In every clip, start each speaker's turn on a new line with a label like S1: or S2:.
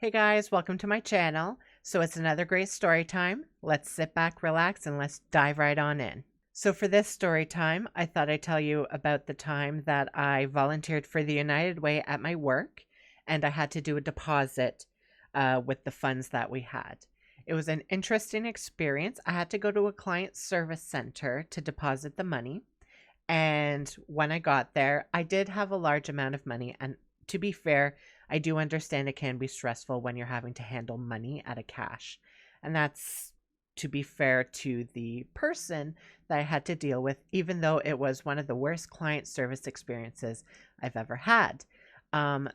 S1: Hey guys, welcome to my channel. So it's another great story time. Let's sit back, relax, and let's dive right on in. So for this story time, I thought I'd tell you about the time that I volunteered for the United Way at my work, and I had to do a deposit with the funds that we had. It was an interesting experience. I had to go to a client service center to deposit the money. And when I got there, I did have a large amount of money. And to be fair, I do understand it can be stressful when you're having to handle money out of cash. And that's to be fair to the person that I had to deal with, even though it was one of the worst client service experiences I've ever had.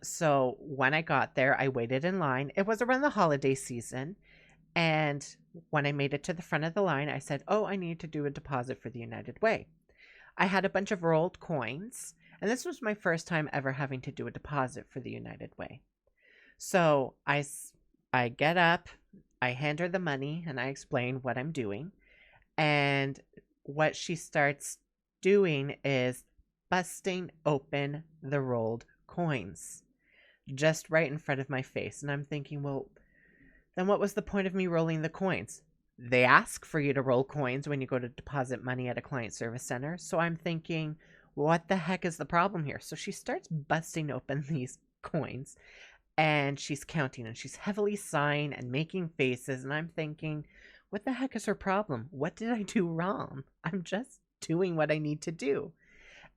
S1: So when I got there, I waited in line. It was around the holiday season. And when I made it to the front of the line, I said, "Oh, I need to do a deposit for the United Way." I had a bunch of rolled coins, and this was my first time ever having to do a deposit for the United Way. So I get up, I hand her the money, and I explain what I'm doing. And what she starts doing is busting open the rolled coins just right in front of my face. And I'm thinking, well, then what was the point of me rolling the coins? They ask for you to roll coins when you go to deposit money at a client service center. So I'm thinking, what the heck is the problem here? So she starts busting open these coins and she's counting and she's heavily sighing and making faces. And I'm thinking, what the heck is her problem? What did I do wrong? I'm just doing what I need to do.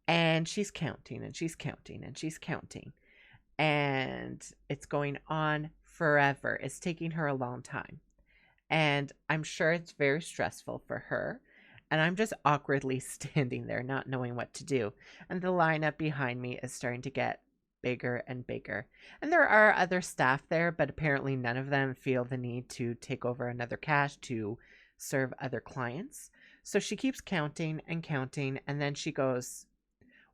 S1: And she's counting and she's counting and she's counting. And it's going on forever. It's taking her a long time. And I'm sure it's very stressful for her. And I'm just awkwardly standing there, not knowing what to do. And the lineup behind me is starting to get bigger and bigger. And there are other staff there, but apparently none of them feel the need to take over another cash to serve other clients. So she keeps counting and counting. And then she goes,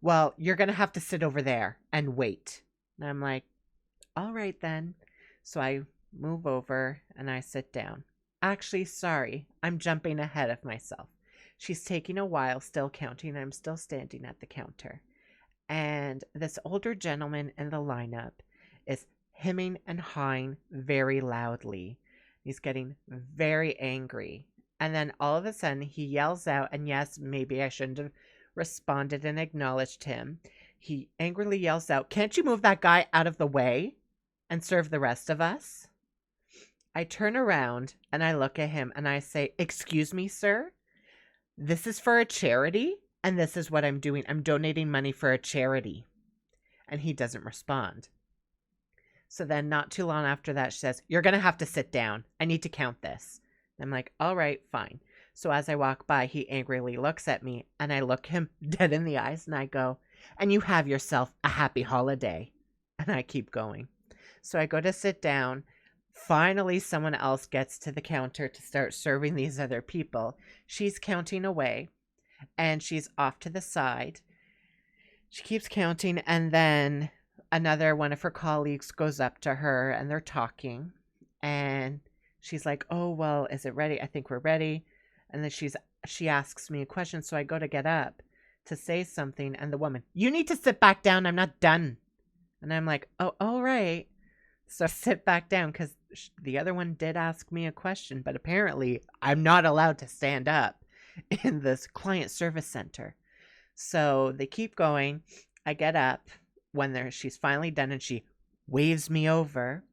S1: "Well, you're going to have to sit over there and wait." And I'm like, all right then. So I move over and I sit down. Actually, sorry, I'm jumping ahead of myself. She's taking a while still counting. I'm still standing at the counter. And this older gentleman in the lineup is hemming and hawing very loudly. He's getting very angry. And then all of a sudden he yells out, and yes, maybe I shouldn't have responded and acknowledged him. He angrily yells out, "Can't you move that guy out of the way and serve the rest of us?" I turn around and I look at him and I say, "Excuse me, sir? This is for a charity and this is what I'm doing. I'm donating money for a charity." And he doesn't respond. So then not too long after that, she says, "You're going to have to sit down. I need to count this." And I'm like, all right, fine. So as I walk by, he angrily looks at me and I look him dead in the eyes and I go, "And you have yourself a happy holiday." And I keep going. So I go to sit down. Finally, someone else gets to the counter to start serving these other people. She's counting away and she's off to the side. She keeps counting and then another one of her colleagues goes up to her and they're talking. And she's like, "Oh, well, is it ready? I think we're ready." And then she asks me a question. So I go to get up to say something. And the woman, "You need to sit back down. I'm not done." And I'm like, "Oh, all right." So I sit back down because the other one did ask me a question, but apparently I'm not allowed to stand up in this client service center. So they keep going. I get up when she's finally done and she waves me over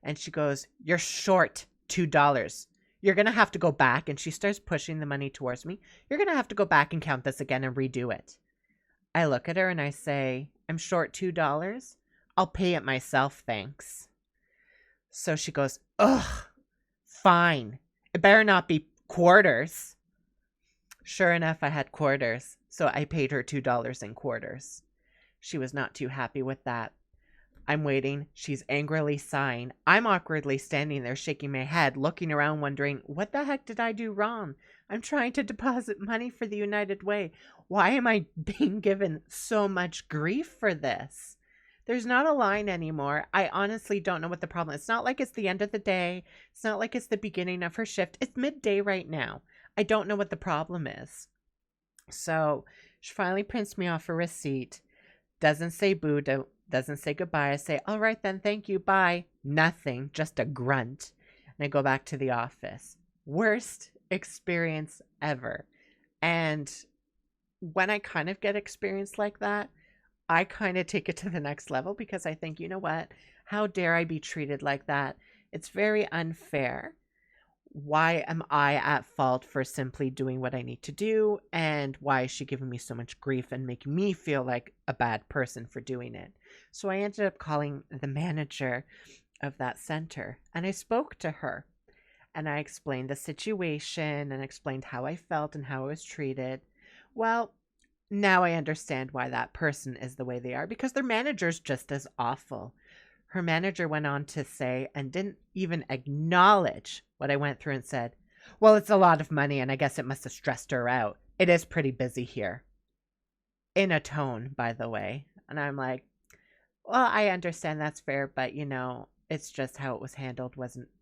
S1: and she goes, "You're short $2. You're going to have to go back." And she starts pushing the money towards me. "You're going to have to go back and count this again and redo it." I look at her and I say, "I'm short $2. I'll pay it myself, thanks." So she goes, "Ugh, fine. It better not be quarters." Sure enough, I had quarters. So I paid her $2 in quarters. She was not too happy with that. I'm waiting. She's angrily sighing. I'm awkwardly standing there shaking my head, looking around wondering, what the heck did I do wrong? I'm trying to deposit money for the United Way. Why am I being given so much grief for this? There's not a line anymore. I honestly don't know what the problem is. It's not like it's the end of the day. It's not like it's the beginning of her shift. It's midday right now. I don't know what the problem is. So she finally prints me off a receipt. Doesn't say boo, doesn't say goodbye. I say, all right then, thank you, bye. Nothing, just a grunt. And I go back to the office. Worst experience ever. And when I kind of get experience like that, I kind of take it to the next level because I think, you know what? How dare I be treated like that? It's very unfair. Why am I at fault for simply doing what I need to do? And why is she giving me so much grief and making me feel like a bad person for doing it? So I ended up calling the manager of that center and I spoke to her and I explained the situation and explained how I felt and how I was treated. Well, now I understand why that person is the way they are because their manager's just as awful. Her manager went on to say, and didn't even acknowledge what I went through, and said, well, it's a lot of money and I guess it must have stressed her out. It is pretty busy here. In a tone, by the way. And I'm like, well, I understand that's fair, but it's just how it was handled.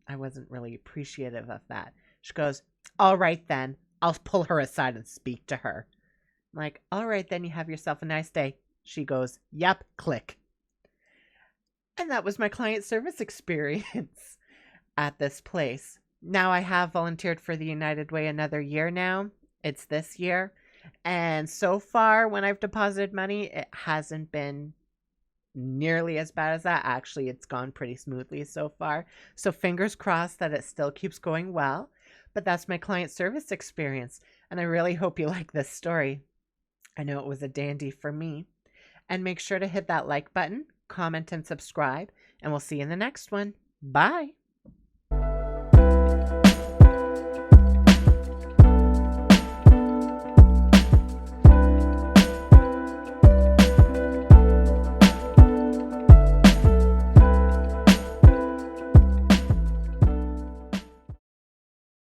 S1: I wasn't really appreciative of that. She goes, all right then, I'll pull her aside and speak to her. I'm like, all right then, you have yourself a nice day. She goes, yep, click. And that was my client service experience at this place. Now I have volunteered for the United Way another year now. It's this year. And so far, when I've deposited money, it hasn't been nearly as bad as that. Actually, it's gone pretty smoothly so far. So fingers crossed that it still keeps going well. But that's my client service experience. And I really hope you like this story. I know it was a dandy for me. And make sure to hit that like button, comment, and subscribe. And we'll see you in the next one. Bye.